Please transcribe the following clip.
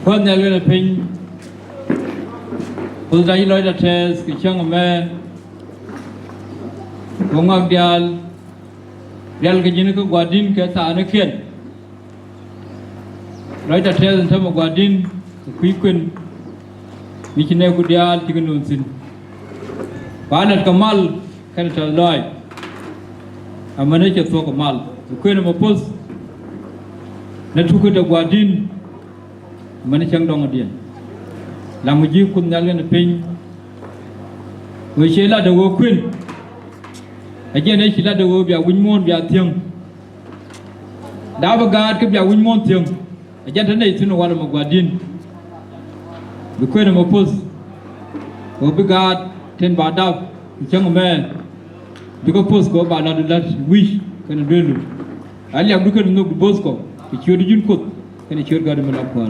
Quan nhà lên là pin, tôi thấy nói là thế cái chương mà công nghiệp đial cái gì nó có quả đinh cái xã nó khiển, nói là thế thì mà quả đinh quý quyền, vì cái này của đial thì cái nôn xin, và nó kamal cái nó trả lời, mà nó chỉ số kamal, quyền mà post, nó thu cái quả đinh mana chang dong adian lam ji kun nyal ne pin we chela de wo queen aje ne chela de wo bia win mon bia thiang da ba gad ke bia win mon thiang aje tan nei tinu wala ma gwadin we queen ma pos wo bi gad ten ba daw chang me bi ko pos ko ba na de lat wish kana delu ali abdu kan no bos ko ki chodi jun ko kana chod gad ma la ko